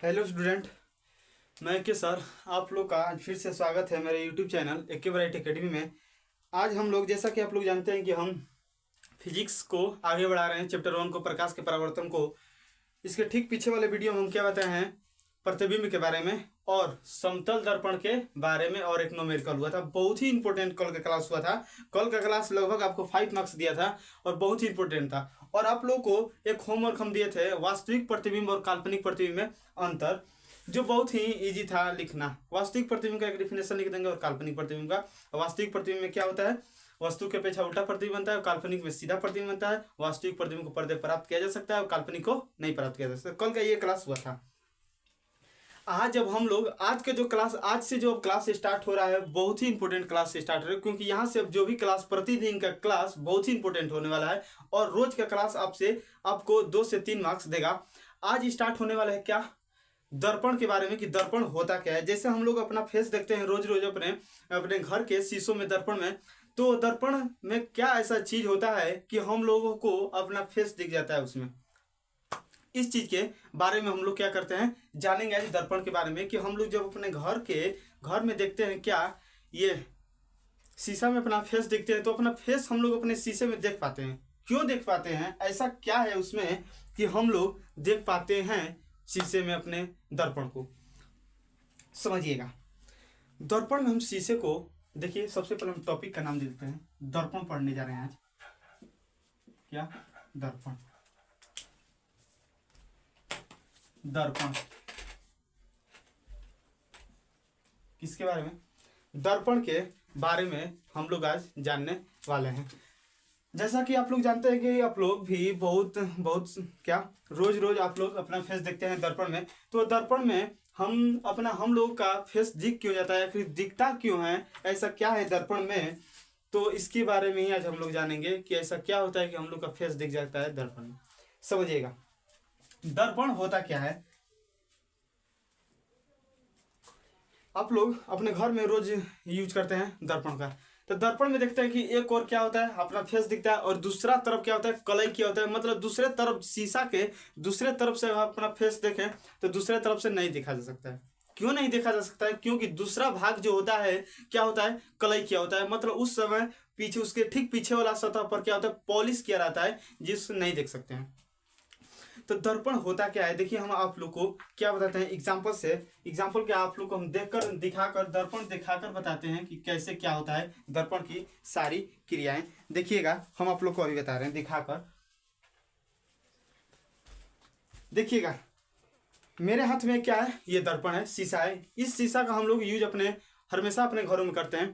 Hello student. मैं के sir आप लोग का आज फिर से स्वागत है मेरे YouTube channel AK variety academy में। आज हम लोग जैसा कि आप लोग जानते हैं कि हम फिजिक्स को आगे बढ़ा रहे हैं। चैप्टर 1 को प्रकाश के परावर्तन को, इसके ठीक पीछे वाले वीडियो में हम क्या बताए हैं, प्रतिबिंब के बारे में और समतल दर्पण के बारे में, और एक न्यूमेरिकल हुआ था। बहुत ही इंपॉर्टेंट कल का क्लास हुआ था। कल का क्लास लगभग आपको 5 मार्क्स दिया था और बहुत ही इंपॉर्टेंट था। और आप लोग को एक होमवर्क हम दिए थे, वास्तविक प्रतिबिंब और काल्पनिक प्रतिबिंब में अंतर, जो बहुत ही इजी था लिखना। वास्तविक प्रतिबिंब का एक डिफिनेशन लिख देंगे और काल्पनिक प्रतिबिंब का। वास्तविक प्रतिबिंब में क्या होता है, वस्तु के अपेक्षा उल्टा प्रतिबिंब बनता है। काल्पनिक में सीधा प्रतिबिंब बनता है। वास्तविक प्रतिबिंब को पर्दे प्राप्त किया जा सकता है और काल्पनिक को नहीं प्राप्त किया जा सकता। कल का ये क्लास हुआ था। आज जब हम लोग आज के जो क्लास, आज से जो क्लास स्टार्ट हो रहा है, बहुत ही इंपॉर्टेंट क्लास से स्टार्ट हो रहा है, क्योंकि यहाँ से अब जो भी क्लास, प्रतिदिन का क्लास बहुत ही इंपॉर्टेंट होने वाला है और रोज का क्लास आपको 2 से 3 मार्क्स देगा। आज स्टार्ट होने वाला है क्या, दर्पण के बारे में, कि दर्पण होता क्या है। जैसे हम लोग अपना फेस देखते हैं रोज रोज अपने अपने घर के शीशों में, दर्पण में, तो दर्पण में क्या ऐसा चीज होता है कि हम लोगों को अपना फेस दिख जाता है उसमें। इस चीज के बारे में हम लोग क्या करते हैं, जानेंगे आज दर्पण के बारे में, कि हम लोग जब अपने घर में देखते हैं, क्या ये शीशा में अपना फेस देखते हैं, तो अपना फेस हम लोग अपने शीशे में देख पाते हैं। क्यों देख पाते हैं, ऐसा क्या है उसमें कि हम लोग देख पाते हैं शीशे में अपने दर्पण को। समझिएगा, दर्पण में हम शीशे को देखिए। सबसे पहले हम टॉपिक का नाम देते हैं, दर्पण पढ़ने जा रहे हैं आज। क्या, दर्पण। दर्पण किसके बारे में, दर्पण के बारे में हम लोग आज जानने वाले हैं। जैसा कि आप लोग जानते हैं कि आप लोग भी बहुत बहुत क्या रोज रोज आप लोग अपना फेस देखते हैं दर्पण में। तो दर्पण में हम लोग का फेस दिख क्यों जाता है, फिर दिखता क्यों है, ऐसा क्या है दर्पण में, तो इसके बारे में ही आज हम लोग जानेंगे कि ऐसा क्या होता है कि हम लोग का फेस दिख जाता है दर्पण में। समझिएगा, दर्पण होता क्या है। आप लोग अपने घर में रोज यूज करते हैं दर्पण का, तो दर्पण में देखते हैं कि एक और क्या होता है, अपना फेस दिखता है, और दूसरा तरफ क्या होता है, कलई क्या होता है। मतलब दूसरे तरफ, शीशा के दूसरे तरफ से अपना फेस देखें तो दूसरे तरफ से नहीं देखा जा सकता है। क्यों नहीं देखा जा सकता है, क्योंकि दूसरा भाग जो होता है क्या होता है, कलई किया होता है। मतलब उस समय पीछे, उसके ठीक पीछे वाला सतह पर क्या होता है, पॉलिश किया रहता है, जिससे नहीं देख सकते हैं। तो दर्पण होता क्या है, देखिए हम आप लोग को क्या बताते हैं एग्जाम्पल से। एग्जाम्पल क्या, आप लोग को हम देखकर, दिखाकर, दर्पण दिखाकर बताते हैं कि कैसे क्या होता है दर्पण की सारी क्रियाएं। देखिएगा, हम आप लोग को अभी बता रहे हैं दिखाकर। देखिएगा, मेरे हाथ में क्या है, ये दर्पण है, शीशा है। इस शीशा का हम लोग यूज हमेशा अपने घरों में करते हैं।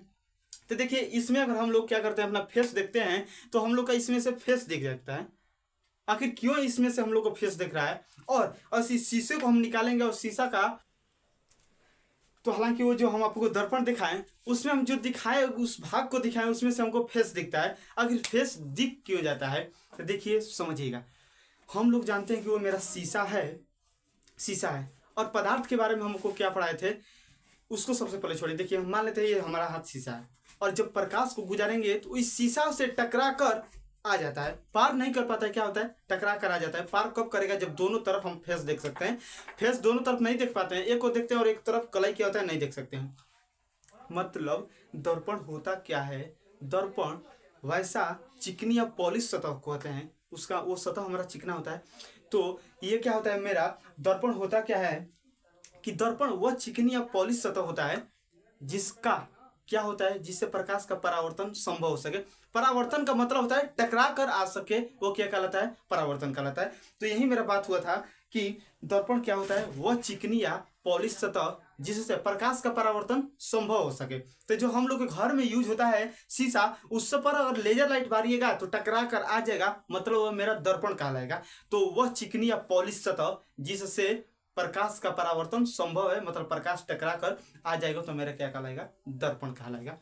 तो देखिए, इसमें अगर हम लोग क्या करते हैं, अपना फेस देखते हैं, तो हम लोग का इसमें से फेस दिख जाता है। आखिर क्यों इसमें से हम लोग को फेस दिख रहा है, और इस शीशे को हम निकालेंगे और शीशा का, तो हालांकि वो जो हम आपको दर्पण दिखाएं, उसमें हम जो दिखाए, उस भाग को दिखाएं, उसमें से हमको फेस दिखता है। आखिर फेस दिख क्यों जाता है, तो देखिए समझिएगा। हम लोग जानते हैं कि वो मेरा शीशा है, शीशा है। और पदार्थ के बारे में हमको क्या पढ़ाए थे, उसको सबसे पहले छोड़िए। देखिए, हम मान लेते हैं ये हमारा हाथ शीशा है, और जब प्रकाश को गुजारेंगे तो इस शीशा से टकरा कर आ जाता है, पार नहीं कर पाता है। क्या होता है, टकरा कर आ जाता है। पार कब करेगा, जब दोनों तरफ हम फेस देख सकते हैं। फेस दोनों तरफ नहीं देख पाते हैं, एक को देखते हैं और एक तरफ कलाई क्या होता है, नहीं देख सकते हैं। मतलब दर्पण होता क्या है, दर्पण वैसा चिकनी या पॉलिश सतह को कहते हैं, उसका वो सतह हमारा चिकना होता है। तो ये क्या होता है, मेरा दर्पण होता क्या है, कि दर्पण वह चिकनी या पॉलिश सतह होता है जिसका क्या होता है, जिससे प्रकाश का परावर्तन संभव हो सके। परावर्तन का मतलब होता है टकरा कर आ सके, वो क्या कहलाता है, परावर्तन कहलाता है। तो यही मेरा बात हुआ था कि दर्पण क्या होता है, वह चिकनी या पॉलिश सतह जिससे प्रकाश का परावर्तन संभव हो सके। तो जो हम लोग के घर में यूज होता है शीशा, उस पर अगर लेजर लाइट मारिएगा तो टकरा कर आ जाएगा, मतलब वह मेरा दर्पण कहलाएगा। तो वह चिकनी या पॉलिश सतह जिससे प्रकाश का परावर्तन संभव है, मतलब प्रकाश टकरा कर आ जाएगा, तो मेरा क्या कहलाएगा, दर्पण कहलाएगा।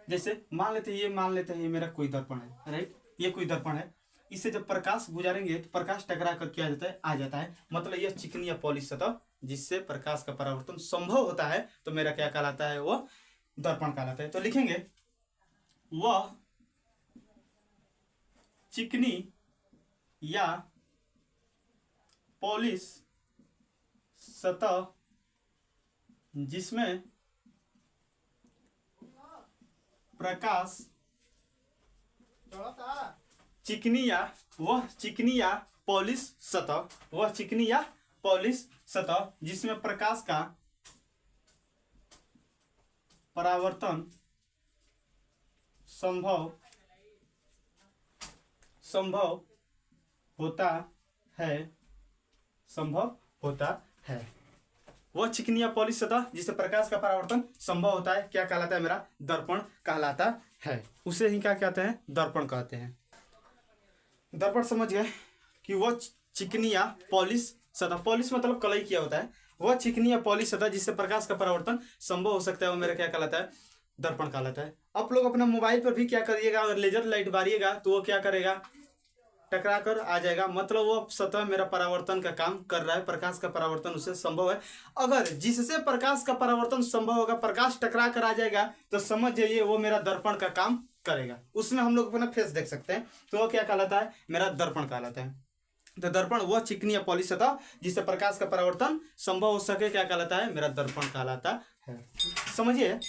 जैसे मान लेते हैं ये मेरा कोई दर्पण है, राइट, ये कोई दर्पण है। इससे जब प्रकाश गुजारेंगे तो प्रकाश टकरा कर क्या जाता है, आ जाता है। मतलब यह चिकनी या पॉलिश सतह जिससे प्रकाश का परावर्तन संभव होता है, तो मेरा क्या कहलाता है, वो दर्पण कहलाता है। तो लिखेंगे, वह चिकनी या पॉलिश सतह जिसमें प्रकाश चिकनी या पॉलिश सतह, वह चिकनी या पॉलिश सतह जिसमें प्रकाश का परावर्तन संभव होता है। वह चिकनी या पॉलिश सतह जिससे प्रकाश का परावर्तन संभव होता है क्या कहलाता है? मेरा दर्पण कहलाता है। उसे ही क्या कहते हैं? दर्पण कहते हैं। दर्पण समझ गए कि वह चिकनी या पॉलिश सतह, पॉलिश मतलब कलई किया होता है, वह चिकनी या पॉलिश सतह जिससे प्रकाश का परावर्तन संभव हो सकता है वो मेरा क्या कहलाता है? दर्पण कहलाता है। आप लोग अपना मोबाइल पर भी क्या करिएगा, अगर लेजर लाइट मारिएगा तो वो क्या करेगा? टकरा कर आ जाएगा, मतलब वो सतह मेरा परावर्तन का काम कर रहा है, प्रकाश का परावर्तन उससे संभव है। अगर जिससे प्रकाश का परावर्तन संभव होगा प्रकाश टकरा कर आ जाएगा तो समझ जाइए वो मेरा दर्पण का काम करेगा। उसमें हम लोग अपना फेस देख सकते हैं तो वो क्या कहलाता है? मेरा दर्पण कहलाता है। तो दर्पण वह चिकनी या पॉलिश सतह जिससे प्रकाश का परावर्तन संभव हो सके क्या कहलाता है? मेरा दर्पण कहलाता है। समझिए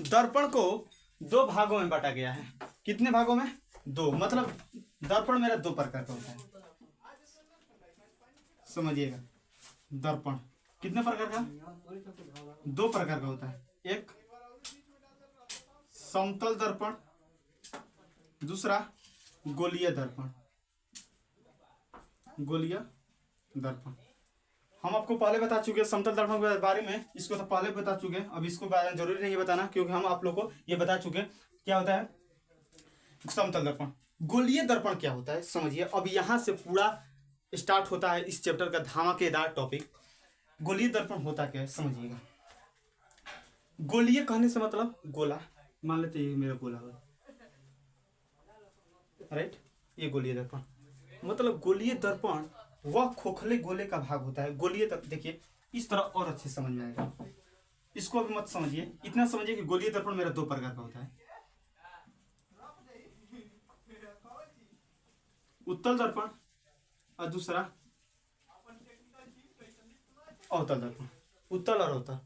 दर्पण को दो भागों में बांटा गया है। कितने भागों में? दो, मतलब दर्पण मेरा दो प्रकार का होता है। समझिएगा दर्पण कितने प्रकार का? दो प्रकार का होता है। एक समतल दर्पण, दूसरा गोलीय दर्पण। गोलीय दर्पण हम आपको पहले बता चुके, समतल दर्पण के बारे में इसको तो पहले बता चुके, अब इसको बारे में जरूरी नहीं बताना क्योंकि हम आप लोग को ये बता चुके क्या होता है समतल दर्पण। गोलीय दर्पण क्या होता है समझिए। अब यहाँ से पूरा स्टार्ट होता है इस चैप्टर का धमाकेदार टॉपिक। गोलीय दर्पण होता क्या है समझिएगा। गोलीय कहने से मतलब गोला, मान लेते ये मेरा गोला है, राइट, ये गोलीय दर्पण मतलब गोलीय दर्पण वह खोखले गोले का भाग होता है। गोलीय दर्पण देखिए इस तरह और अच्छे समझ में आएगा, इसको अभी मत समझिए, इतना समझिए कि गोलीय दर्पण मेरा दो प्रकार का होता है। उत्तल दर्पण और दूसरा अवतल दर्पण। उत्तल और अवतल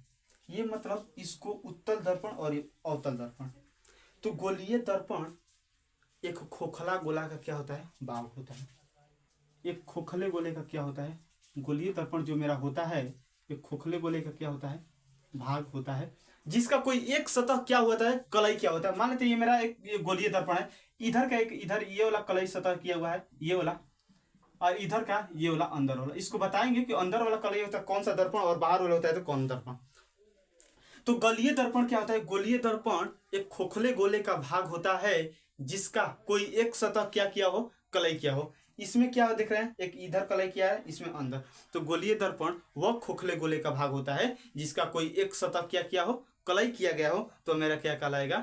ये मतलब इसको उत्तल दर्पण और अवतल दर्पण। तो गोलीय दर्पण एक खोखला गोला का क्या होता है? भाग होता है। एक खोखले गोले का क्या होता है? गोलीय दर्पण जो मेरा होता है एक खोखले गोले का क्या होता है? भाग होता है, जिसका कोई एक सतह क्या होता है? कलई क्या होता है। मान लेते ये मेरा एक ये गोलीय दर्पण है, इधर का एक इधर ये वाला कलई सतह किया हुआ है ये वाला, और इधर का ये वाला अंदर वाला। इसको बताएंगे कि अंदर वाला कलई होता है कौन सा दर्पण और बाहर वाला होता है तो कौन दर्पण। तो गोलीय दर्पण क्या होता है? गोलीय दर्पण एक खोखले गोले का भाग होता है जिसका कोई एक सतह क्या किया हो? कलई किया हो। इसमें क्या दिख रहे हैं? एक इधर कलई किया है, इसमें अंदर। तो गोलीय दर्पण वह खोखले गोले का भाग होता है जिसका कोई एक सतह क्या किया हो? कलई किया गया हो, तो मेरा क्या कहलाएगा?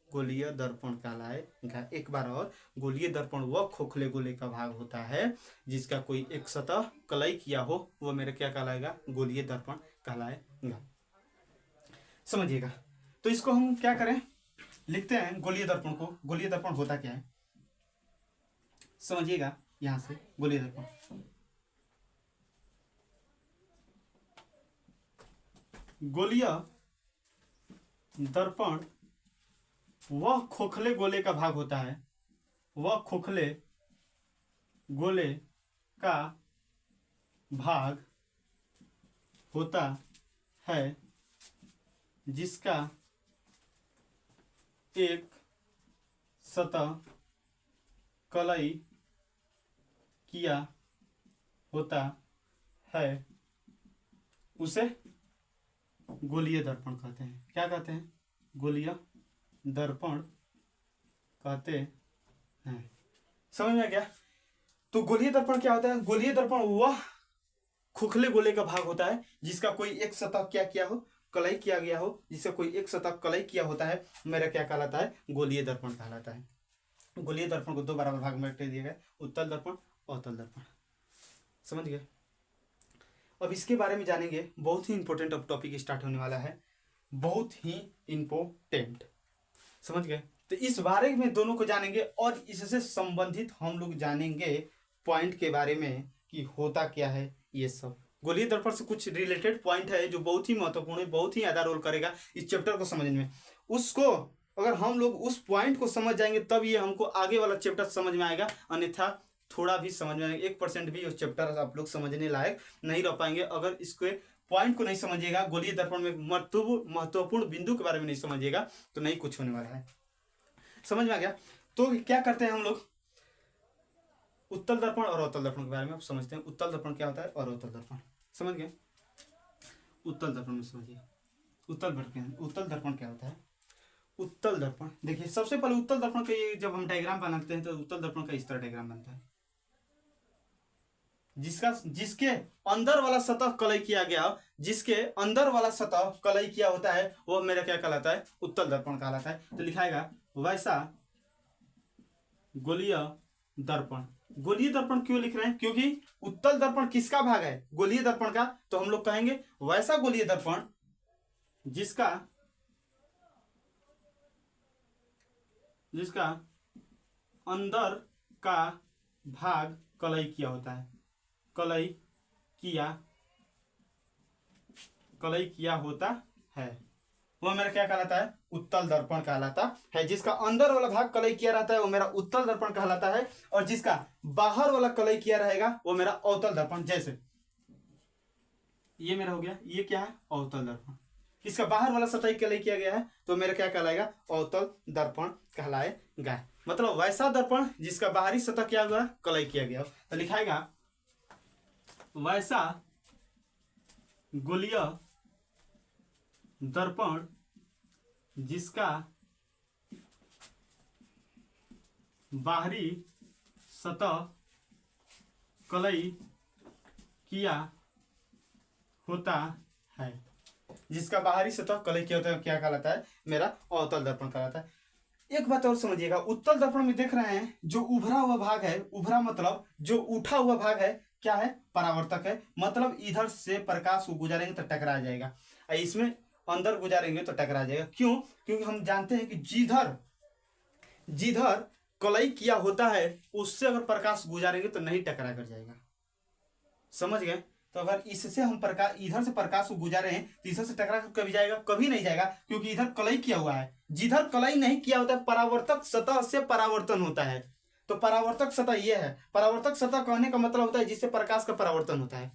गोलीय दर्पण कहलाएगा। एक बार और, गोलीय दर्पण वह खोखले गोले का भाग होता है जिसका कोई एक सतह कलई किया हो, वह मेरा क्या कहलाएगा? गोलीय दर्पण कहलाएगा। समझिएगा। तो इसको हम क्या करें, लिखते हैं गोलीय दर्पण को। गोलीय दर्पण होता क्या है समझिएगा। यहां से गोलीय दर्पण, गोलीय दर्पण वह खोखले गोले का भाग होता है, वह खोखले गोले का भाग होता है जिसका एक सतह कलई किया होता है, उसे गोलीय दर्पण कहते हैं। क्या कहते हैं? गोलीय दर्पण कहते हैं। समझ में आ गया? तो गोलीय दर्पण क्या होता है? गोलीय दर्पण वह खोखले गोले का भाग होता है जिसका कोई एक सतह क्या किया हो? कलई किया गया हो, जिससे कोई एक सतह कलई किया होता है, मेरा क्या कहलाता है? गोलीय दर्पण कहलाता है। गोलीय दर्पण को दो बराबर भाग में बांट दिया गया, उत्तल दर्पण अवतल दर्पण। समझ गए? अब इसके बारे में जानेंगे, बहुत ही इंपॉर्टेंट अब टॉपिक स्टार्ट होने वाला है, बहुत ही इंपॉर्टेंट। समझ गए? तो इस बारे में दोनों को जानेंगे और इससे संबंधित हम लोग जानेंगे पॉइंट के बारे में कि होता क्या है ये सब। गोलीय दर्पण से कुछ रिलेटेड पॉइंट है जो बहुत ही महत्वपूर्ण है, बहुत ही ज्यादा रोल करेगा इस चैप्टर को समझने में। उसको अगर हम लोग उस पॉइंट को समझ जाएंगे तब ये हमको आगे वाला चैप्टर समझ में आएगा, अन्यथा थोड़ा भी समझ में आएगा, 1% भी उस चैप्टर आप लोग समझने लायक नहीं रह पाएंगे अगर इसके पॉइंट को नहीं समझिएगा, गोलीय दर्पण में महत्वपूर्ण बिंदु के बारे में नहीं समझिएगा तो नहीं कुछ होने वाला है। समझ में आ गया? तो क्या करते हैं हम लोग, उत्तल दर्पण और अवतल दर्पण के बारे में आप समझते हैं। उत्तल दर्पण क्या होता है और अवतल दर्पण समझ गए? उत्तल दर्पण में समझिए, उत्तल दर्पण क्या होता है। उत्तल दर्पण देखिए, सबसे पहले उत्तल दर्पण का ये जब हम डायग्राम बनाते हैं तो उत्तल दर्पण का इस तरह डायग्राम बनता है, जिसके अंदर वाला सतह कलई किया गया, जिसके अंदर वाला सतह कलई किया होता है वो मेरा क्या कहलाता है, उत्तल दर्पण कहलाता है। तो लिखाएगा वैसा गोलीय दर्पण। गोलीय दर्पण क्यों लिख रहे हैं? क्योंकि उत्तल दर्पण किसका भाग है, गोलीय दर्पण का। तो हम लोग कहेंगे वैसा गोलीय दर्पण जिसका अंदर का भाग कलई किया होता है, कलई किया होता है, वो मेरा क्या कहलाता है, उत्तल दर्पण कहलाता है। जिसका अंदर वाला भाग कलई किया रहता है वो मेरा उत्तल दर्पण कहलाता है, और जिसका बाहर वाला कलई किया रहेगा वो मेरा अवतल दर्पण। जैसे ये मेरा हो गया, ये क्या है, अवतल दर्पण। इसका बाहर वाला सतह कलई किया गया है तो मेरा क्या कहलाएगा, अवतल दर्पण कहलाएगा। मतलब वैसा दर्पण जिसका बाहरी सतह क्या हुआ, कलई किया गया। तो लिखाएगा वैसा गोलीय दर्पण जिसका बाहरी सतह कलई किया होता है, जिसका बाहरी सतह कलई किया होता है क्या कहलाता है, मेरा अवतल दर्पण कहलाता है। एक बात और समझिएगा, उत्तल दर्पण में देख रहे हैं जो उभरा हुआ भाग है, उभरा मतलब जो उठा हुआ भाग है क्या है, परावर्तक है। मतलब इधर से प्रकाश को गुजारेंगे तो टकरा जाएगा, इसमें अंदर गुजारेंगे तो टकरा जाएगा। क्यों? क्योंकि हम जानते हैं कि जिधर कलई किया होता है उससे अगर प्रकाश गुजारेंगे तो नहीं टकरा कर जाएगा। समझ गए? तो अगर इससे हम इधर से प्रकाश को गुजारे हैं तो इधर से टकरा कर कभी जाएगा, कभी नहीं जाएगा, क्योंकि इधर कलई किया हुआ है। जिधर कलई नहीं किया होता है परावर्तक सतह से परावर्तन होता है। तो परावर्तक सतह ये है, परावर्तक सतह कहने का मतलब होता है जिससे प्रकाश का परावर्तन होता है।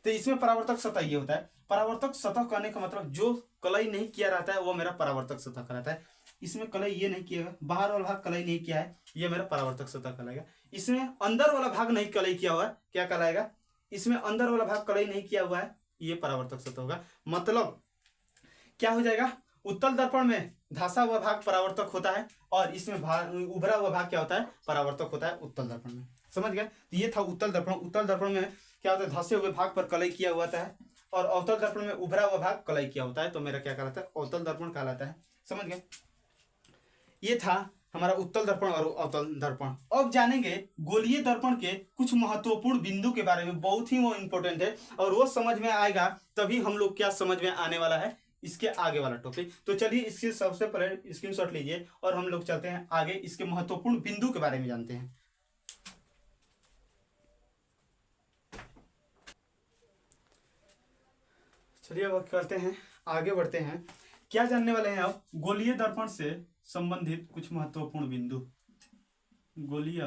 तो इसमें परावर्तक सतह ये होता है। परावर्तक सतह कहने का मतलब जो कलई नहीं किया रहता है वो मेरा परावर्तक सतह कहलाता है। इसमें कलई ये नहीं किया, बाहर वाला भाग कलई नहीं किया है, ये मेरा परावर्तक सतह कहलाएगा। इसमें अंदर वाला भाग नहीं कलई किया हुआ है, क्या कहलाएगा, इसमें अंदर वाला भाग कलई नहीं किया हुआ है, ये परावर्तक सतह होगा। मतलब क्या हो जाएगा, उत्तल दर्पण में धंसा हुआ भाग परावर्तक होता है और इसमें उभरा हुआ भाग क्या होता है, परावर्तक होता है उत्तल दर्पण में। समझ गए? तो ये था उत्तल दर्पण। उत्तल दर्पण में क्या होता है, धंसे हुए भाग पर कलई किया हुआ है, और अवतल दर्पण में उभरा हुआ भाग कलई किया होता है, तो मेरा क्या कहलाता है, अवतल दर्पण कहलाता है। समझ गए? ये था हमारा उत्तल दर्पण और अवतल दर्पण। अब जानेंगे गोलीय दर्पण के कुछ महत्वपूर्ण बिंदु के बारे में, बहुत ही वो इंपॉर्टेंट है और वो समझ में आएगा तभी हम लोग क्या समझ में आने वाला है इसके आगे वाला टॉपिक। तो चलिए इसके सबसे पहले स्क्रीनशॉट लीजिए और हम लोग चलते हैं आगे, इसके महत्वपूर्ण बिंदु के बारे में जानते हैं। चलिए अब करते हैं, आगे बढ़ते हैं। क्या जानने वाले हैं अब, गोलीय दर्पण से संबंधित कुछ महत्वपूर्ण बिंदु। गोलीय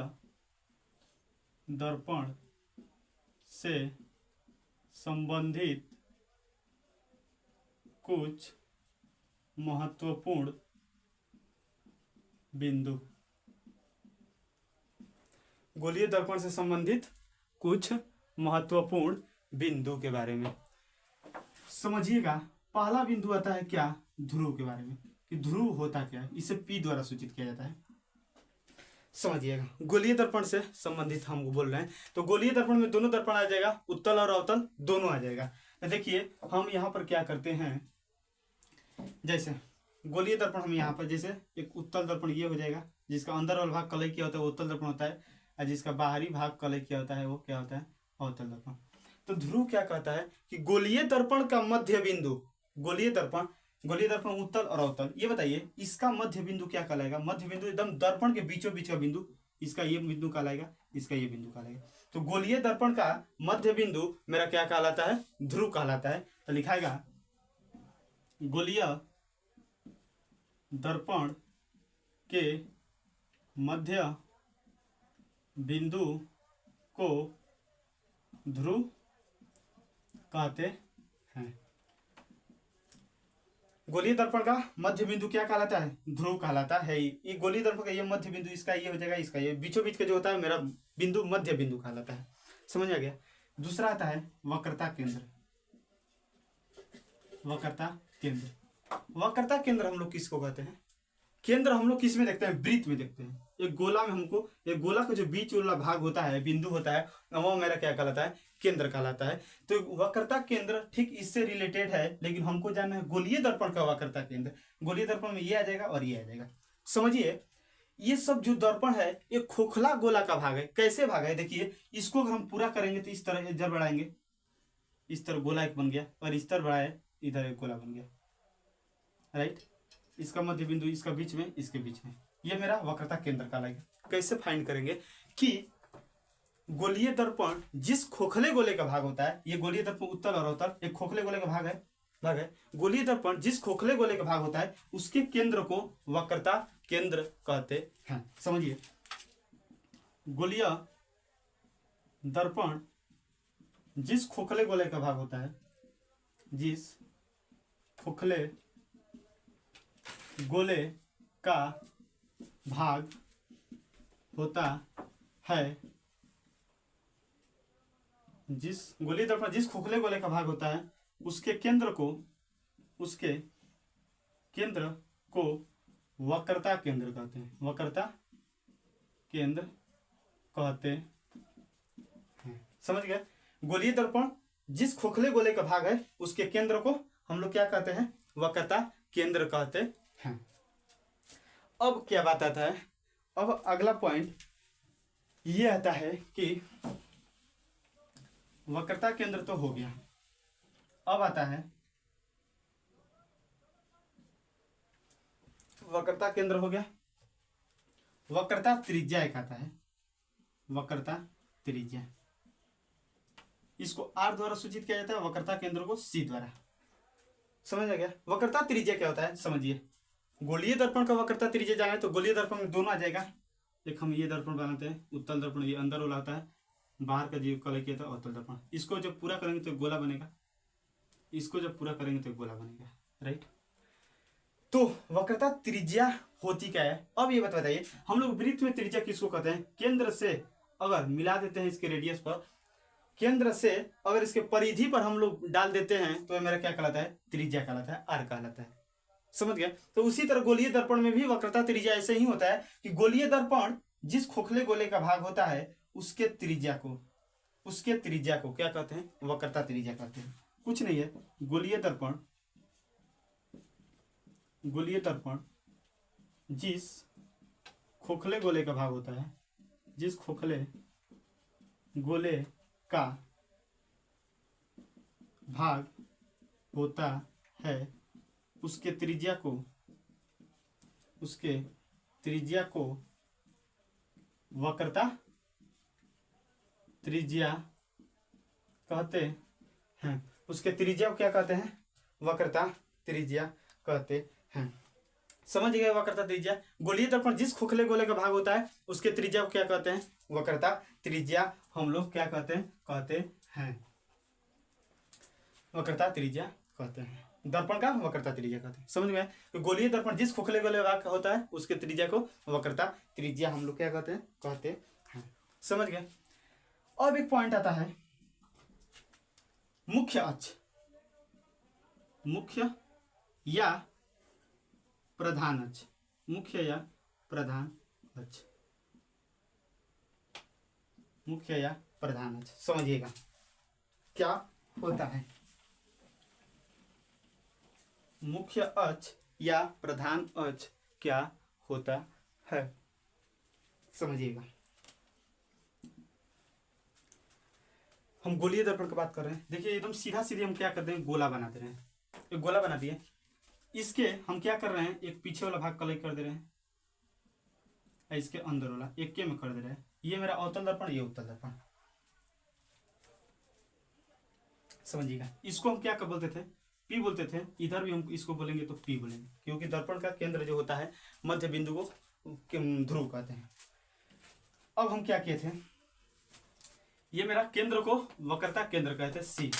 दर्पण से संबंधित कुछ महत्वपूर्ण बिंदु। गोलीय दर्पण से संबंधित कुछ महत्वपूर्ण बिंदु के बारे में समझिएगा। पहला बिंदु आता है क्या, ध्रुव के बारे में, कि ध्रुव होता क्या है, इसे P द्वारा सूचित किया जाता है। समझिएगा, गोलीय दर्पण से संबंधित हम बोल रहे हैं तो गोलीय दर्पण में दोनों दर्पण आ जाएगा, उत्तल और अवतल दोनों आ जाएगा। तो देखिए हम यहाँ पर क्या करते हैं, जैसे गोलीय दर्पण हम यहाँ पर जैसे एक उत्तल दर्पण ये हो जाएगा, जिसका अंदर वाला भाग कलई किया होता है वो उत्तल दर्पण होता है, और जिसका बाहरी भाग कलई किया होता है वो क्या होता है, अवतल दर्पण। तो ध्रुव क्या कहता है कि गोलीय दर्पण का मध्य बिंदु, गोलीय दर्पण उत्तल और अवतल, ये बताइए इसका मध्य बिंदु क्या कहलाएगा। मध्य बिंदु एकदम दर्पण के बीचों बीच का बिंदु इसका ये बिंदु कहलाएगा, इसका ये बिंदु कहलाएगा। तो गोलीय दर्पण का मध्य बिंदु मेरा क्या कहलाता है, ध्रुव कहलाता है। तो लिखाएगा गोलीय दर्पण के मध्य बिंदु को ध्रुव कहते हैं। गोलीय दर्पण का मध्य बिंदु क्या कहलाता है, ध्रुव कहलाता है। ये गोलीय दर्पण का ये मध्य बिंदु, इसका ये हो जाएगा, इसका ये बीचों बीच का जो होता है मेरा बिंदु मध्य बिंदु कहलाता है। समझ आ गया। दूसरा आता है वक्रता केंद्र। वक्रता केंद्र, वक्रता केंद्र हम लोग किसको कहते हैं, केंद्र हम लोग किस में देखते हैं, वृत्त में देखते हैं। एक गोला में हमको, एक गोला का जो बीच वाला भाग होता है, बिंदु होता है, वो मेरा क्या कहलाता है, केंद्र कहलाता है। तो वक्रता केंद्र ठीक इससे रिलेटेड है, लेकिन हमको जानना है गोलीय दर्पण का वक्रता केंद्र। गोलीय दर्पण में ये आ जाएगा और ये आ जाएगा। समझिए, ये सब जो दर्पण है ये खोखला गोला का भाग है। कैसे भाग है, देखिए इसको अगर हम पूरा करेंगे तो इस तरह इधर बढ़ाएंगे, इस तरह गोला एक बन गया, और इस तरह बढ़ाए इधर एक गोला बन गया, राइट। इसका मध्य बिंदु इसका बीच में, इसके बीच में, ये मेरा वक्रता केंद्र कहलाएगा। कैसे फाइंड करेंगे कि गोलीय दर्पण जिस खोखले गोले का भाग होता है, ये गोलीय दर्पण उत्तल और अवतल एक खोखले गोले का भाग है। गोलीय दर्पण जिस खोखले गोले का भाग होता है उसके केंद्र को वक्रता केंद्र कहते हैं। समझिए, गोलीय दर्पण जिस खोखले गोले का भाग होता है, जिस खोखले गोले का भाग होता है, जिस गोलीय दर्पण जिस खोखले गोले का भाग होता है उसके केंद्र को वक्रता केंद्र कहते हैं। वक्रता केंद्र कहते हैं। समझ गए। गोलीय दर्पण जिस खोखले गोले का भाग है उसके केंद्र को हम लोग क्या कहते हैं, वक्रता केंद्र कहते हैं। अब क्या बात आता है, अब अगला पॉइंट ये आता है कि वक्रता केंद्र तो हो गया, अब आता है वक्रता केंद्र हो गया, वक्रता त्रिज्या एक आता है, वक्रता त्रिज्या। इसको आर द्वारा सूचित किया जाता है, वक्रता केंद्र को सी द्वारा। समझ आ गया। वक्रता त्रिज्या क्या होता है, समझिए। गोलीय दर्पण का वक्रता त्रिज्या जाना है तो गोलीय दर्पण में दोनों आ जाएगा। एक हम ये दर्पण बनाते हैं, उत्तल दर्पण, ये अंदर वाला होता है, बाहर का जो कलर किया था अवतल दर्पण। इसको जब पूरा करेंगे तो गोला बनेगा, इसको जब पूरा करेंगे तो गोला बनेगा, राइट। तो वक्रता त्रिज्या होती क्या है, अब ये बताइए। हम लोग वृत्त में त्रिज्या किसको कहते हैं, केंद्र से अगर मिला देते हैं इसके रेडियस पर, केंद्र से अगर इसके परिधि पर हम लोग डाल देते हैं तो मेरा क्या कहलाता है, त्रिज्या कहलाता है, आर कहलाता है। समझ गया। तो उसी तरह गोलीय दर्पण में भी वक्रता त्रिज्या ऐसे ही होता है कि गोलीय दर्पण जिस खोखले गोले का भाग होता है उसके त्रिज्या को क्या कहते हैं, वक्रता त्रिज्या कहते हैं। कुछ नहीं है, गोलीय दर्पण जिस खोखले गोले का भाग होता है, जिस खोखले गोले का भाग होता है उसके त्रिज्या को वक्रता त्रिज्या कहते हैं। उसके त्रिज्या को क्या कहते हैं, वक्रता त्रिज्या कहते हैं। समझ गए। वक्रता त्रिज्या, गोलीय दर्पण जिस खोखले गोले का भाग होता है उसके त्रिज्या को क्या कहते हैं, वक्रता त्रिज्या हम लोग क्या कहते हैं, वक्रता त्रिज्या कहते हैं। दर्पण का वक्रता त्रिज्या कहते हैं। समझ गए। तो गोलीय दर्पण जिस खोखले गोले का भाग होता है उसके त्रिज्या को वक्रता त्रिज्या हम लोग क्या कहते हैं। समझ गए। अब एक पॉइंट आता है मुख्य अक्ष, मुख्य या प्रधान अक्ष, मुख्य या प्रधान अक्ष, मुख्य या प्रधान अक्ष। समझिएगा क्या होता है, मुख्य अक्ष या प्रधान अक्ष क्या होता है, समझिएगा। हम गोलीय दर्पण की बात कर रहे हैं। देखिए एकदम सीधा सीधे हम क्या करते हैं, गोला बनाते रहे, एक गोला बना दिए। इसके हम क्या कर रहे हैं, एक पीछे वाला भाग कलर कर दे रहे हैं, इसके अंदर वाला एक के में कर दे रहे हैं। ये मेरा अवतल दर्पण, ये उत्तल दर्पण, समझिएगा। इसको हम क्या बोलते थे, पी बोलते थे। इधर भी हम इसको बोलेंगे तो पी बोलेंगे, क्योंकि दर्पण का केंद्र जो होता है मध्य बिंदु को ध्रुव कहते हैं। अब हम क्या किए थे, ये मेरा केंद्र को वक्रता केंद्र कहते हैं सी,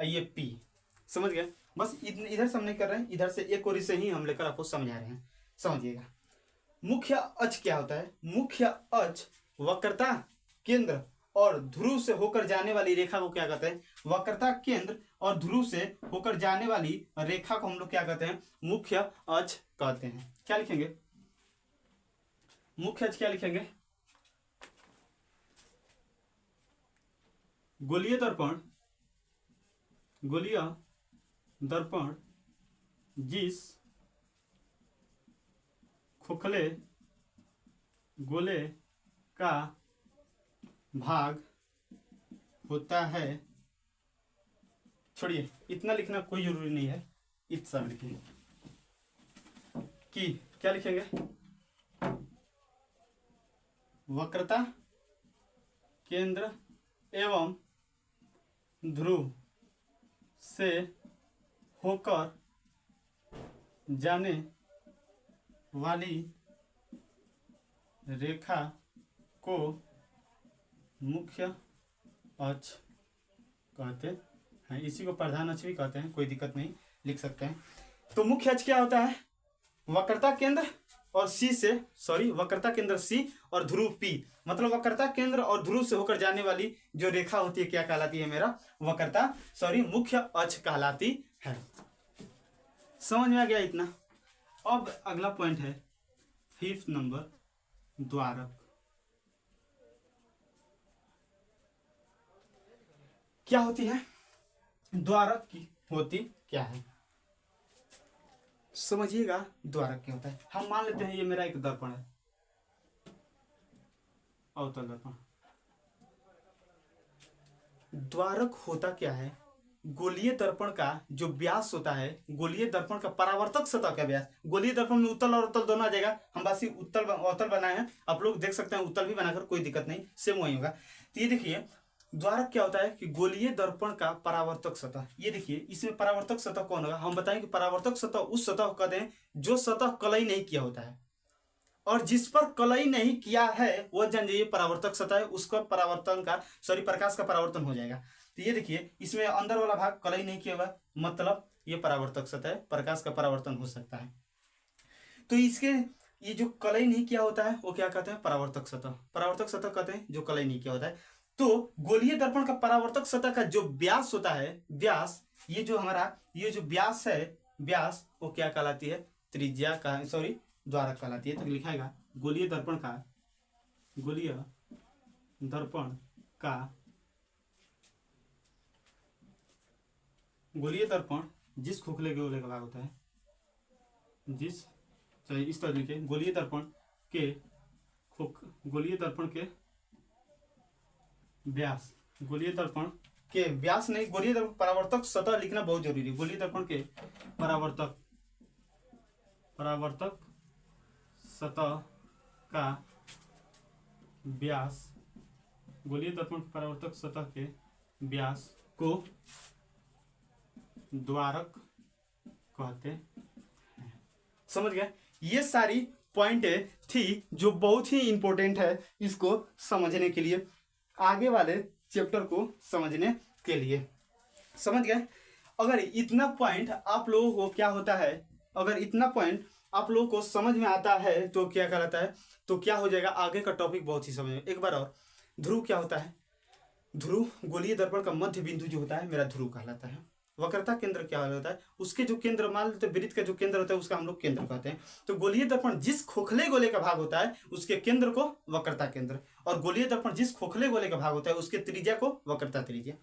ये पी, समझ गए। बस इधर से हम नहीं कर रहे हैं, इधर से एक ओर से ही हम लेकर आपको समझा रहे हैं, समझिएगा। मुख्य अक्ष क्या होता है, मुख्य अक्ष वक्रता केंद्र और ध्रुव से होकर जाने वाली रेखा को क्या कहते हैं, वक्रता केंद्र और ध्रुव से होकर जाने वाली रेखा को हम लोग क्या कहते हैं, मुख्य अक्ष कहते हैं। क्या लिखेंगे, मुख्य अक्ष क्या लिखेंगे, गोलीय दर्पण, गोलीय दर्पण जिस खोखले गोले का भाग होता है, छोड़िए इतना लिखना कोई जरूरी नहीं है, इतना लिखेंगे कि क्या लिखेंगे, वक्रता केंद्र एवं ध्रुव से होकर जाने वाली रेखा को मुख्य अक्ष कहते हैं। इसी को प्रधान अक्ष भी कहते हैं, कोई दिक्कत नहीं, लिख सकते हैं। तो मुख्य अक्ष क्या होता है, वक्रता केंद्र और सी से, सॉरी वक्रता केंद्र सी और ध्रुव पी, मतलब वक्रता केंद्र और ध्रुव से होकर जाने वाली जो रेखा होती है क्या कहलाती है, मेरा वक्रता, सॉरी मुख्य अक्ष कहलाती है। समझ में आ गया इतना। अब अगला पॉइंट है 5th नंबर, द्वारक। क्या होती है द्वारक, की होती क्या है, समझिएगा। द्वारक क्या होता है, हम मान लेते हैं ये मेरा एक दर्पण है, अवतल दर्पण। द्वारक होता क्या है, गोलीय दर्पण का जो व्यास होता है, गोलीय दर्पण का परावर्तक सतह का व्यास, गोलीय दर्पण में उत्तल और अवतल दोनों आ जाएगा, हम बस उत्तल अवतल बनाए हैं, आप लोग देख सकते हैं उत्तल भी बनाकर, कोई दिक्कत नहीं, सेम वही होगा। तो ये देखिए द्वारक क्या होता है कि गोलीय दर्पण का परावर्तक सतह, ये देखिए इसमें परावर्तक सतह कौन होगा, हम बताएं कि परावर्तक सतह उस सतह को कहते हैं जो सतह कलई नहीं किया होता है, और जिस पर कलई नहीं किया है वह जान जाइए परावर्तक सतह है, उसका परावर्तन का, सॉरी प्रकाश का परावर्तन हो जाएगा। तो ये देखिए इसमें अंदर वाला भाग कलई नहीं किया हुआ, मतलब ये परावर्तक सतह है, प्रकाश का परावर्तन हो सकता है। तो इसके ये जो कलई नहीं किया होता है वो क्या कहते हैं, परावर्तक सतह, परावर्तक सतह कहते हैं जो कलई नहीं किया होता है। तो गोलीय दर्पण का परावर्तक सतह का जो व्यास होता है, व्यास, ये जो हमारा ये जो व्यास है, व्यास वो क्या कहलाती है, त्रिज्या का, सॉरी द्वारक कहलाती है। तो लिखाएगा गोलीय दर्पण का, गोलीय दर्पण का, गोलीय दर्पण जिस खोखले गोले का भाग होता है, जिस, सही इस तरह लिखे, गोलीय दर्पण के गोलीय दर्पण के व्यास, गोलीय दर्पण के व्यास नहीं, गोलीय दर्पण परावर्तक सतह लिखना बहुत जरूरी है, गोलीय दर्पण के परावर्तक सतह का व्यास, गोलीय दर्पण परावर्तक सतह के व्यास को द्वारक कहते हैं। समझ गए, ये सारी पॉइंटें थी जो बहुत ही इंपॉर्टेंट है इसको समझने के लिए, आगे वाले चैप्टर को समझने के लिए, समझ गए। अगर इतना पॉइंट आप लोगों को क्या होता है, अगर इतना पॉइंट आप लोगों को समझ में आता है तो क्या कहलाता है, तो क्या हो जाएगा, आगे का टॉपिक बहुत ही समझ में। एक बार और, ध्रुव क्या होता है, ध्रुव गोलीय दर्पण का मध्य बिंदु जो होता है मेरा ध्रुव कहलाता है। वक्रता केंद्र क्या होता है, उसके जो केंद्र, मान लेते वृत्त का जो केंद्र होता है उसका हम लोग केंद्र कहते हैं। तो गोलीय दर्पण जिस खोखले गोले का भाग होता है उसके केंद्र को वक्रता केंद्र, और गोलीय दर्पण जिस खोखले गोले का भाग होता है उसके त्रिज्या को वक्रता त्रिज्या।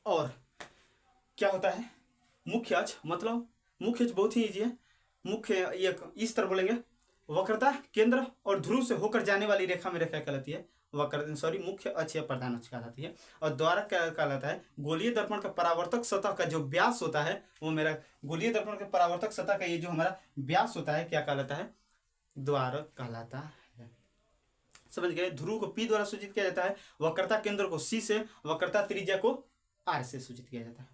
और क्या होता है मुख्य अक्ष, मतलब मुख्य अक्ष बहुत ही ईजी है, मुख्य एक इस तरह बोलेंगे, वक्रता केंद्र और ध्रुव से होकर जाने वाली रेखा में रेखा कहलाती है वक्र, सॉरी मुख्य अक्ष या प्रधान अक्ष कहलाती है। और द्वारक क्या कहलाता है, गोलीय दर्पण का परावर्तक सतह का जो व्यास होता है वो मेरा, गोलीय दर्पण के परावर्तक सतह का ये जो हमारा व्यास होता है क्या कहलाता है, द्वारक कहलाता है। समझ गए। ध्रुव को P द्वारा सूचित किया जाता है, वक्रता केंद्र को C से, वक्रता त्रिज्या को R से सूचित किया जाता है।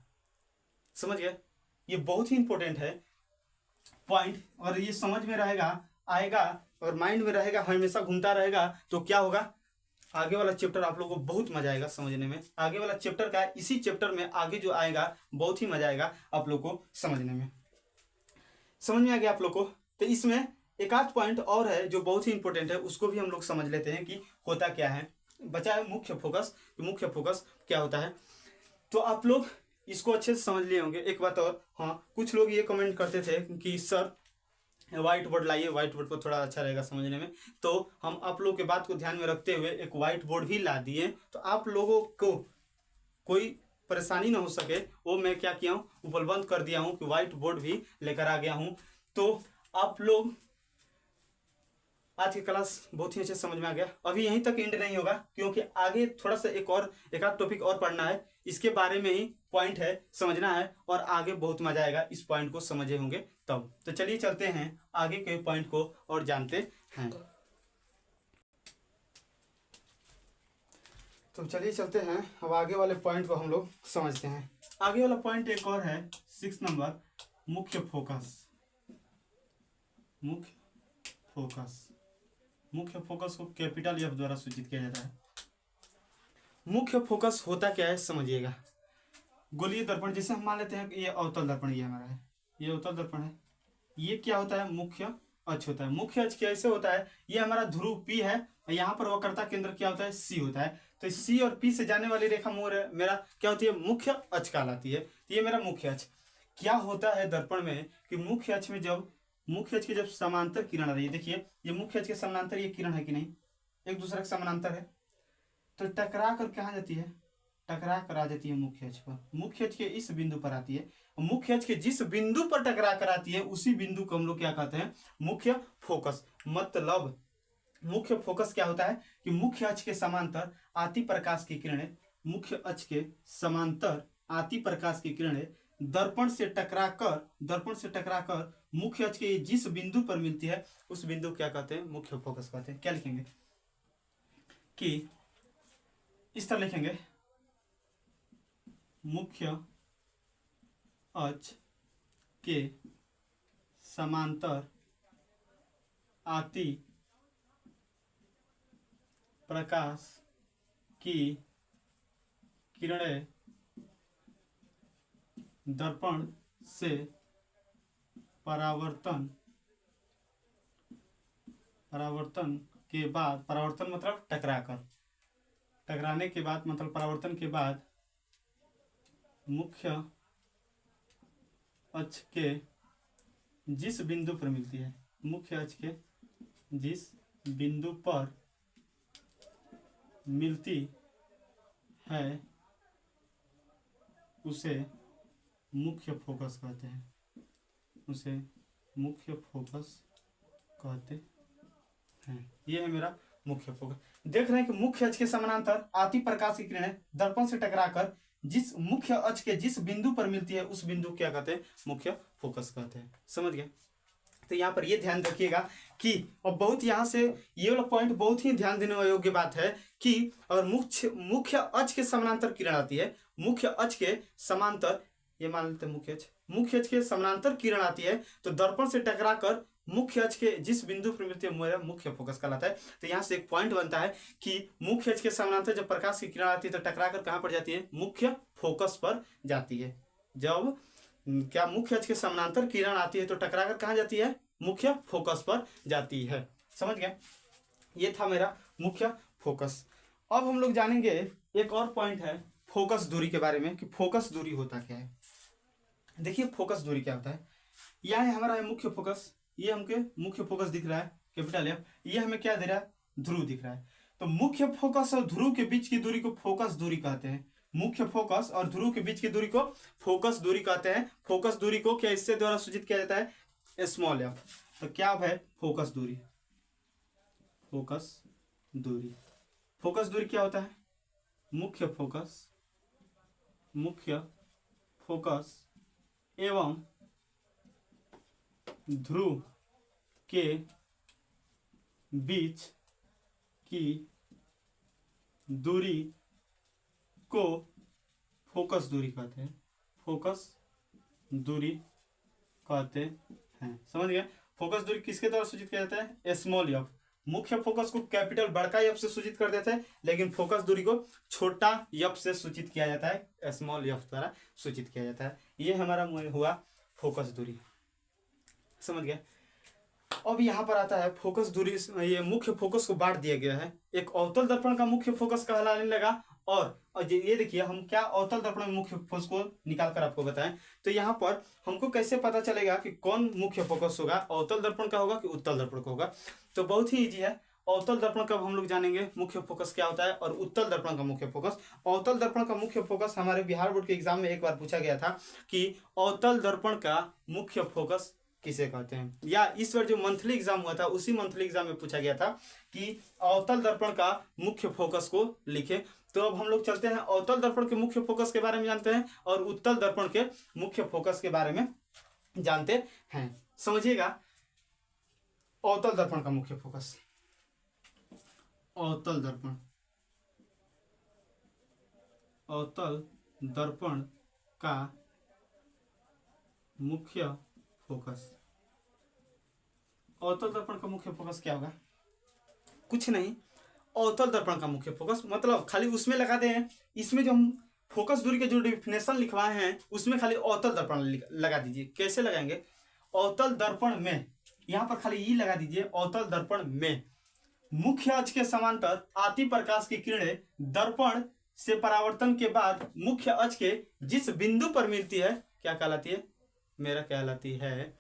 समझ गए। ये बहुत ही इंपॉर्टेंट है पॉइंट, और ये समझ में रहेगा, आएगा और माइंड में रहेगा, हमेशा घूमता रहेगा, तो क्या होगा, आगे वाला चैप्टर आप लोगों को बहुत मजा आएगा समझने में। आगे वाला चैप्टर का, इसी चैप्टर में आगे जो आएगा बहुत ही मजा आएगा आप लोग को समझने में। समझ में आ गया आप लोग को। तो इसमें एक आध पॉइंट और है जो बहुत ही इंपॉर्टेंट है, उसको भी हम लोग समझ लेते हैं कि होता क्या है। बचा है मुख्य फोकस। मुख्य फोकस क्या होता है, तो आप लोग इसको अच्छे से समझ लिए होंगे। एक बात और, हाँ, कुछ लोग ये कमेंट करते थे कि सर व्हाइट बोर्ड लाइए, व्हाइट बोर्ड पर थोड़ा अच्छा रहेगा समझने में। तो हम आप लोगों के बात को ध्यान में रखते हुए एक व्हाइट बोर्ड भी ला दिए, तो आप लोगों को कोई परेशानी ना हो सके, वो मैं क्या किया हूँ, उपलब्ध कर दिया हूँ कि व्हाइट बोर्ड भी लेकर आ गया हूँ। तो आप लोग आज की क्लास बहुत ही अच्छे समझ में आ गया। अभी यहीं तक एंड नहीं होगा, क्योंकि आगे थोड़ा सा एक आध टॉपिक और पढ़ना है, इसके बारे में ही पॉइंट है, समझना है, और आगे बहुत मजा आएगा इस पॉइंट को समझे होंगे तब। तो चलिए चलते हैं आगे के पॉइंट को और जानते हैं। तो चलिए चलते हैं, अब आगे वाले पॉइंट को हम लोग समझते हैं। आगे वाला पॉइंट एक और है 6 नंबर, मुख्य फोकस। मुख्य फोकस, मुख्य फोकस को कैपिटल F द्वारा सूचित किया जाता है। मुख्य फोकस होता क्या है समझिएगा। गोलीय दर्पण, जैसे हम मान लेते हैं कि ये अवतल दर्पण, ये हमारा है, ये अवतल दर्पण है, ये क्या होता है, मुख्य अक्ष होता है। मुख्य अक्ष कैसे होता है, ये हमारा ध्रुव P है, यहाँ पर वक्रता केंद्र क्या होता है, C होता है। तो C और P से जाने वाली रेखा मेरा क्या होती है, मुख्य अक्ष कहलाती है। तो ये मेरा मुख्य अक्ष। क्या होता है दर्पण में कि मुख्य अक्ष में जब मुख्य अक्ष के जब समांतर किरण आ रही है, देखिए ये मुख्य अक्ष के समानांतर ये किरण है कि नहीं, एक दूसरे के समानांतर है, तो टकरा कर कहाँ जाती है, टकरा कर आ जाती है मुख्य अक्ष पर। मुख्य अक्ष के इस बिंदु पर आती है, मुख्य अक्ष के जिस बिंदु पर टकरा कर आती है उसी बिंदु को हम लोग क्या कहते हैं, मुख्य फोकस। मतलब मुख्य फोकस क्या होता है कि मुख्य अक्ष के समांतर आती प्रकाश की किरणें, मुख्य अक्ष के समांतर आती प्रकाश की किरणें दर्पण से टकराकर मुख्य अक्ष के जिस बिंदु पर मिलती है उस बिंदु को क्या कहते हैं, मुख्य फोकस कहते हैं। क्या लिखेंगे कि इस तरह लिखेंगे, मुख्य अक्ष के समांतर आती प्रकाश की किरणें दर्पण से परावर्तन के बाद, परावर्तन मतलब टकराने के बाद, मतलब परावर्तन के बाद मुख्य अक्ष के जिस बिंदु पर मिलती है, मुख्य अक्ष के जिस बिंदु पर मिलती है उसे मुख्य फोकस कहते हैं, उसे मुख्य फोकस कहते हैं। ये है मेरा मुख्य फोकस। देख रहे हैं कि मुख्य अक्ष के समानांतर आती प्रकाश की किरणें दर्पण से टकराकर जिस मुख्य अक्ष के जिस बिंदु पर मिलती है उस बिंदु क्या कहते हैं, मुख्य फोकस कहते हैं। समझ गए। तो यहाँ पर ये ध्यान रखिएगा कि, और बहुत यहाँ से ये वाला पॉइंट बहुत ही ध्यान देने योग्य बात है कि अगर मुख्य अक्ष के समानांतर किरण आती है, मुख्य अक्ष के समांतर, ये मान लेते हैं मुख्य अक्ष के समानांतर किरण आती है, तो दर्पण से टकराकर मुख्य अक्ष के जिस बिंदु पर मिलती है मेरा मुख्य फोकस कहलाता है। तो यहाँ से एक पॉइंट बनता है कि मुख्य अक्ष के समानांतर जब प्रकाश की किरण आती है तो टकराकर कहाँ पर जाती है, मुख्य फोकस पर जाती है। जब क्या मुख्य अक्ष के समानांतर किरण आती है तो टकराकर कहाँ जाती है, मुख्य फोकस पर जाती है। समझ गए। ये था मेरा मुख्य फोकस। अब हम लोग जानेंगे एक और पॉइंट है फोकस दूरी के बारे में कि फोकस दूरी होता क्या है। देखिए फोकस दूरी क्या होता है, यह है हमारा मुख्य फोकस, ये हमके मुख्य फोकस दिख रहा है कैपिटल F, ये हमें क्या दे रहा है, ध्रुव दिख रहा है। तो मुख्य फोकस और ध्रुव के बीच की दूरी को फोकस दूरी कहते हैं। मुख्य फोकस और ध्रुव के बीच की दूरी को फोकस दूरी कहते हैं। फोकस दूरी को क्या इससे द्वारा सूचित किया जाता है, स्मॉल f। तो क्या है फोकस दूरी, फोकस दूरी, फोकस दूरी क्या होता है, मुख्य फोकस एवं ध्रुव के बीच की दूरी को फोकस दूरी कहते हैं। फोकस दूरी कहते हैं। समझ गए? फोकस दूरी किसके द्वारा सूचित किया जाता है? Small F. मुख्य फोकस को कैपिटल बड़का एफ से सूचित कर देते हैं, लेकिन फोकस दूरी को छोटा एफ से सूचित किया जाता है, स्मॉल एफ द्वारा सूचित किया जाता है। ये हमारा हुआ फोकस दूरी। समझ गए? अब यहाँ पर आता है फोकस दूरी। ये मुख्य फोकस को बांट दिया गया है। एक अवतल दर्पण का मुख्य फोकस कहलाने लगा, और ये देखिए हम क्या अवतल दर्पण में मुख्य फोकस को निकाल कर आपको बताएं। तो यहाँ पर हमको कैसे पता चलेगा कि कौन मुख्य फोकस होगा, अवतल दर्पण का होगा कि उत्तल दर्पण का होगा? तो बहुत ही ईजी है। अवतल दर्पण कब हम लोग जानेंगे मुख्य फोकस क्या होता है, और उत्तल दर्पण का मुख्य फोकस। अवतल दर्पण का मुख्य फोकस हमारे बिहार बोर्ड के एग्जाम में एक बार पूछा गया था कि अवतल दर्पण का मुख्य फोकस किसे कहते हैं, या इस बार जो मंथली एग्जाम हुआ था उसी मंथली एग्जाम में पूछा गया था कि अवतल दर्पण का मुख्य फोकस को लिखे। तो अब हम लोग चलते हैं अवतल दर्पण के मुख्य फोकस के बारे में जानते हैं, और उत्तल दर्पण के मुख्य फोकस के बारे में जानते हैं। समझिएगा, अवतल दर्पण का मुख्य फोकस। अवतल दर्पण, अवतल दर्पण का मुख्य फोकस। अवतल दर्पण का मुख्य फोकस क्या होगा? कुछ नहीं, अवतल दर्पण का मुख्य फोकस मतलब खाली उसमें लगा दें, इसमें जो हम फोकस दूरी के जो डिफिनेशन लिखवाए हैं उसमें खाली अवतल दर्पण लगा दीजिए। कैसे लगाएंगे? अवतल दर्पण में, यहाँ पर खाली ई लगा दीजिए। अवतल दर्पण में मुख्य अक्ष के समांतर आती प्रकाश की किरणें दर्पण से परावर्तन के बाद मुख्य अक्ष के जिस बिंदु पर मिलती है क्या कहलाती है? मेरा कहलाती है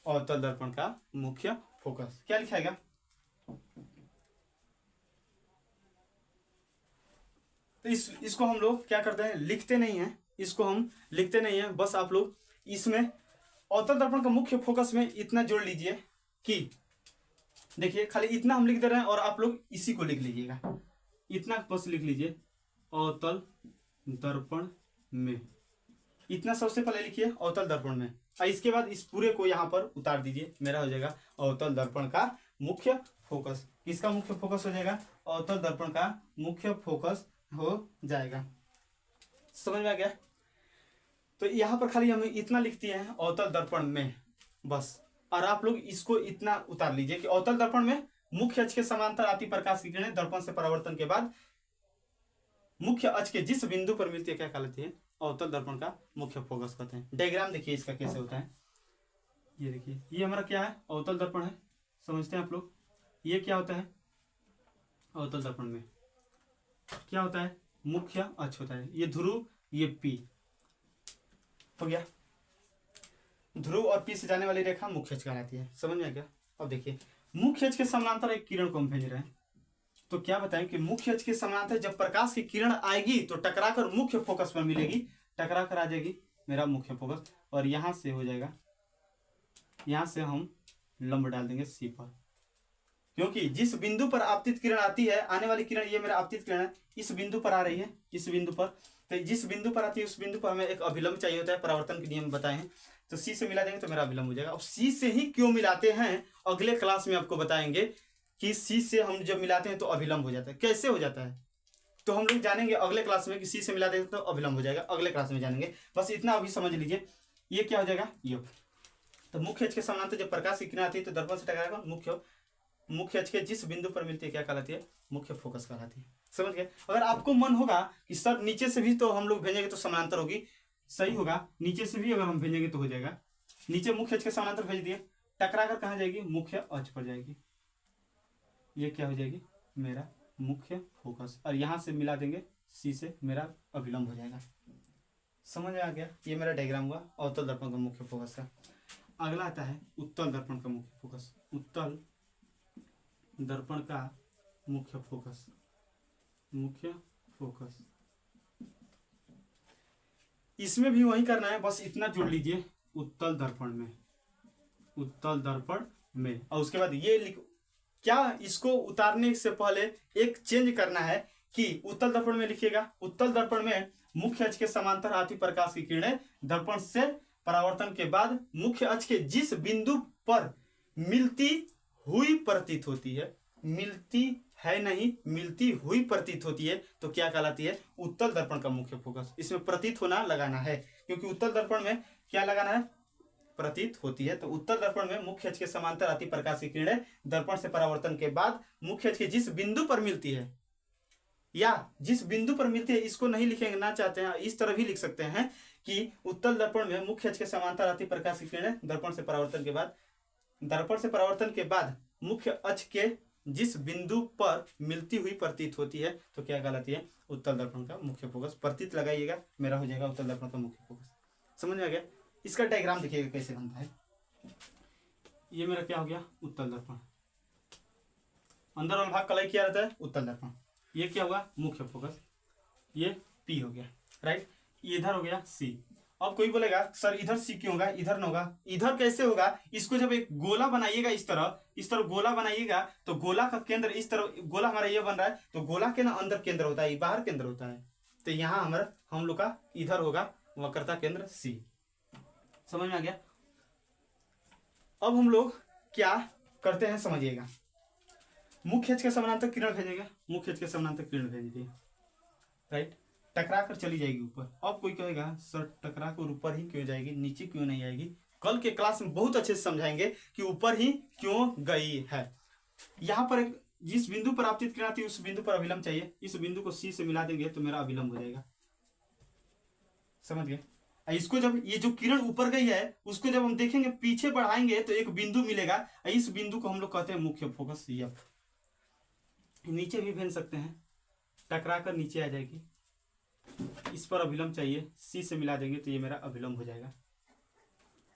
अवतल दर्पण का मुख्य फोकस। क्या लिखाएगा? तो इसको हम लोग क्या करते हैं, लिखते नहीं है, इसको हम लिखते नहीं है, बस आप लोग इसमें अवतल दर्पण का मुख्य फोकस में इतना जोड़ लीजिए कि देखिए खाली इतना हम लिख दे रहे हैं और आप लोग इसी को लिख लीजिएगा। इतना बस लिख लीजिए, अवतल दर्पण में। इतना सबसे पहले लिखिए अवतल दर्पण में, और इसके बाद इस पूरे को यहाँ पर उतार दीजिए। मेरा हो जाएगा अवतल दर्पण का मुख्य फोकस। किसका मुख्य फोकस हो जाएगा? अवतल दर्पण का मुख्य फोकस हो जाएगा। समझ में आ गया? तो यहाँ पर खाली हम इतना लिख दिए हैं अवतल दर्पण में बस, और आप लोग इसको इतना उतार लीजिए कि अवतल दर्पण में मुख्य अक्ष के समांतर आती प्रकाश की किरणें दर्पण से परावर्तन के बाद मुख्य अक्ष के जिस बिंदु पर मिलती है क्या कहलाती है? अवतल दर्पण का मुख्य फोकस कहते हैं। डायग्राम देखिए इसका कैसे होता है। ये देखिए, ये हमारा क्या है? अवतल दर्पण है। समझते हैं आप लोग? ये क्या होता है? अवतल दर्पण में क्या होता है? मुख्य अक्ष होता है। ये ध्रुव, ये पी हो गया। ध्रुव और पी से जाने वाली रेखा मुख्य अक्ष कहलाती है। समझ में आ गया? अब देखिए, मुख्य अक्ष के समानांतर एक किरण को हम भेज रहे हैं, तो क्या बताएं कि मुख्य अक्ष के समानांतर जब प्रकाश की किरण आएगी तो टकराकर मुख्य फोकस पर मिलेगी, टकराकर आ जाएगी मेरा मुख्य फोकस, और यहां से हो जाएगा, यहां से हम लंब डाल देंगे सी पर, क्योंकि जिस बिंदु पर आपतित किरण आती है, आने वाली किरण ये मेरा आपतित किरण है, इस बिंदु पर आ रही है, इस बिंदु पर। तो जिस बिंदु पर आती है उस बिंदु पर हमें एक अभिलंब चाहिए होता है, परावर्तन के नियम बताए हैं। तो सी से मिला देंगे तो मेरा अभिलंब हो जाएगा। अब सी से ही क्यों मिलाते हैं अगले क्लास में आपको बताएंगे कि सी से हम जब मिलाते हैं तो अभिलंब हो जाता है। कैसे हो जाता है तो हम लोग जानेंगे अगले क्लास में कि सी से मिला देंगे तो अभिलंब हो जाएगा। अगले क्लास में जानेंगे, बस इतना अभी समझ लीजिए। ये क्या हो जाएगा? ये तो मुख्य अक्ष के समानांतर जब प्रकाश की किरण आती है तो दर्पण से टकराएगा मुख्य अक्ष के जिस बिंदु पर मिलती है क्या कहलाती है? मुख्य फोकस कहलाती है। समझ गए? अगर आपको मन होगा कि सर नीचे से भी तो हम लोग भेजेंगे तो समानांतर होगी, सही होगा, नीचे से भी अगर हम भेजेंगे तो हो जाएगा। नीचे मुख्य अक्ष के समानांतर भेज दिए, टकरा कर कहाँ जाएगी? मुख्य अक्ष पर जाएगी। ये क्या हो जाएगी? मेरा मुख्य फोकस, और यहां से मिला देंगे सी से, मेरा अभिलंब हो जाएगा। समझ में आ गया? ये मेरा डायग्राम हुआ अवतल दर्पण का मुख्य फोकस का। अगला आता है उत्तल दर्पण का मुख्य फोकस। उत्तल दर्पण का मुख्य फोकस, मुख्य फोकस इसमें भी वही करना है, बस इतना जोड़ लीजिए उत्तल दर्पण में, उत्तल दर्पण में। और उसके बाद ये क्या इसको उतारने से पहले एक चेंज करना है कि उत्तल दर्पण में लिखिएगा, उत्तल दर्पण में मुख्य अक्ष के समांतर आती प्रकाश की किरणें दर्पण से परावर्तन के बाद मुख्य अक्ष के जिस बिंदु पर मिलती हुई प्रतीत होती है, मिलती है नहीं, मिलती हुई प्रतीत होती है तो क्या कहलाती है? उत्तल दर्पण का मुख्य फोकस। इसमें प्रतीत होना लगाना है, क्योंकि उत्तल दर्पण में क्या लगाना है? प्रतीत होती है। तो उत्तल दर्पण में मुख्य अक्ष के समांतर आती प्रकाश की किरणें दर्पण से परावर्तन के बाद मुख्य अक्ष के जिस बिंदु पर मिलती है, या जिस बिंदु पर मिलती है, इसको नहीं लिखेंगे ना चाहते हैं, इस तरह भी लिख सकते हैं कि उत्तल दर्पण में मुख्य अक्ष के समांतर आती प्रकाश की किरणें दर्पण से परावर्तन के बाद मुख्य अक्ष के जिस बिंदु पर मिलती हुई प्रतीत होती है तो क्या कहलाती है? उत्तल दर्पण का मुख्य फोकस। प्रतीत लगाइएगा, मेरा हो जाएगा उत्तल दर्पण का मुख्य फोकस। समझ में आ गया? इसका डायग्राम देखिएगा कैसे बनता है। ये मेरा क्या हो गया? उत्तल दर्पण। अंदर वाला भाग कलई किया रहता है उत्तल दर्पण। ये क्या होगा? मुख्य फोकस। ये P हो गया, राइट। ये इधर हो गया C। अब कोई बोलेगा सर इधर C क्यों होगा, इधर न होगा? इधर कैसे होगा? इसको जब एक गोला बनाइएगा, इस तरह गोला बनाइएगा तो गोला का केंद्र इस तरह, गोला हमारा ये बन रहा है तो गोला के ना अंदर केंद्र होता है, बाहर केंद्र होता है। तो यहाँ हमारा हम लोग का इधर होगा वक्रता केंद्र C। समझ में आ गया? अब हम लोग क्या करते हैं समझिएगा। मुख्य अक्ष के समानांतर किरण भेजेगा, मुख्य अक्ष के समानांतर किरण भेज दी, राइट। टकरा कर चली जाएगी ऊपर। अब कोई कहेगा सर टकरा कर ऊपर ही क्यों जाएगी, नीचे क्यों नहीं आएगी? कल के क्लास में बहुत अच्छे से समझाएंगे कि ऊपर ही क्यों गई है। यहाँ पर एक जिस बिंदु पर आपतित किरण आती है उस बिंदु पर अभिलंब चाहिए। इस बिंदु को C से मिला देंगे तो मेरा अभिलंब हो जाएगा। समझ गए? इसको जब ये जो किरण ऊपर गई है उसको जब हम देखेंगे पीछे बढ़ाएंगे तो एक बिंदु मिलेगा। इस बिंदु को हम लोग कहते हैं मुख्य फोकस F। नीचे भी भेज सकते हैं, टकरा कर नीचे आ जाएगी। इस पर अभिलंब चाहिए, C से मिला देंगे तो ये मेरा अभिलंब हो जाएगा।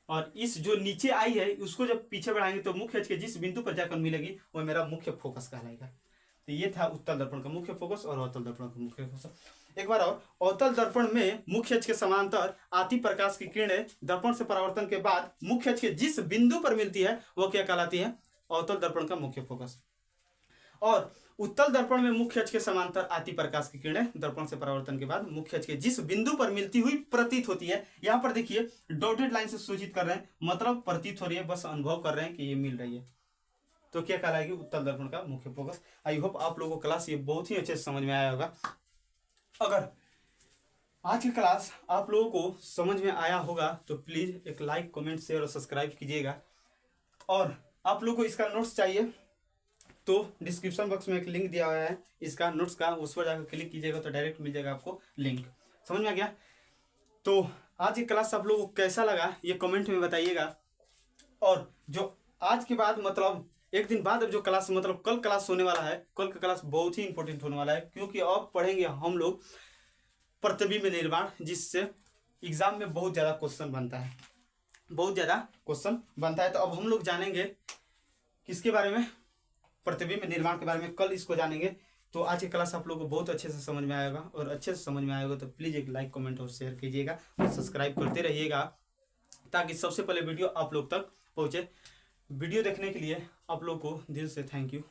और इस जो नीचे आई है उसको जब पीछे बढ़ाएंगे तो मुख्य अक्ष के जिस बिंदु पर जाकर मिलेगी वो मेरा मुख्य फोकस कहलाएगा। तो ये था उत्तल दर्पण का मुख्य फोकस और अवतल दर्पण का मुख्य फोकस। एक बार और, अवतल दर्पण में मुख्य अक्ष के समांतर आती प्रकाश की किरणें दर्पण से परावर्तन के बाद मुख्य अक्ष के जिस बिंदु पर मिलती है वो क्या कहलाती है? अवतल दर्पण का मुख्य फोकस। और उत्तल दर्पण में मुख्य अक्ष के समांतर आती प्रकाश की किरणें दर्पण से परावर्तन के बाद मुख्य अक्ष के जिस बिंदु पर मिलती हुई प्रतीत होती है। यहाँ पर देखिए डॉटेड लाइन से सूचित कर रहे हैं, मतलब प्रतीत हो रही है, बस अनुभव कर रहे हैं कि ये मिल रही है। तो क्या कहलाएगी? उत्तल दर्पण का मुख्य फोकस। आई होप आप लोगों को क्लास ये बहुत ही अच्छे से समझ में आया होगा। अगर आज की क्लास आप लोगों को समझ में आया होगा तो प्लीज एक लाइक, कमेंट, शेयर और सब्सक्राइब कीजिएगा। और आप लोगों को इसका नोट्स चाहिए तो डिस्क्रिप्शन बॉक्स में एक लिंक दिया हुआ है इसका नोट्स का, उस पर जाकर क्लिक कीजिएगा तो डायरेक्ट मिल जाएगा आपको लिंक। समझ में आ गया? तो आज की क्लास आप लोगों को कैसा लगा ये कमेंट में बताइएगा। और जो आज के बाद मतलब एक दिन बाद अब जो क्लास मतलब कल क्लास होने वाला है, कल का क्लास बहुत ही इंपॉर्टेंट होने वाला है, क्योंकि अब पढ़ेंगे हम लोग प्रतिबिंब निर्माण, जिससे एग्जाम में बहुत ज़्यादा क्वेश्चन बनता है, बहुत ज़्यादा क्वेश्चन बनता है। तो अब हम लोग जानेंगे किसके बारे में? प्रतिबिंब निर्माण के बारे में। कल इसको जानेंगे। तो आज की क्लास आप लोगों को बहुत अच्छे से समझ में आएगा, और अच्छे से समझ में आएगा तो प्लीज़ एक लाइक, कमेंट और शेयर कीजिएगा और सब्सक्राइब करते रहिएगा ताकि सबसे पहले वीडियो आप लोग तक पहुँचे। वीडियो देखने के लिए आप लोग को दिल से थैंक यू।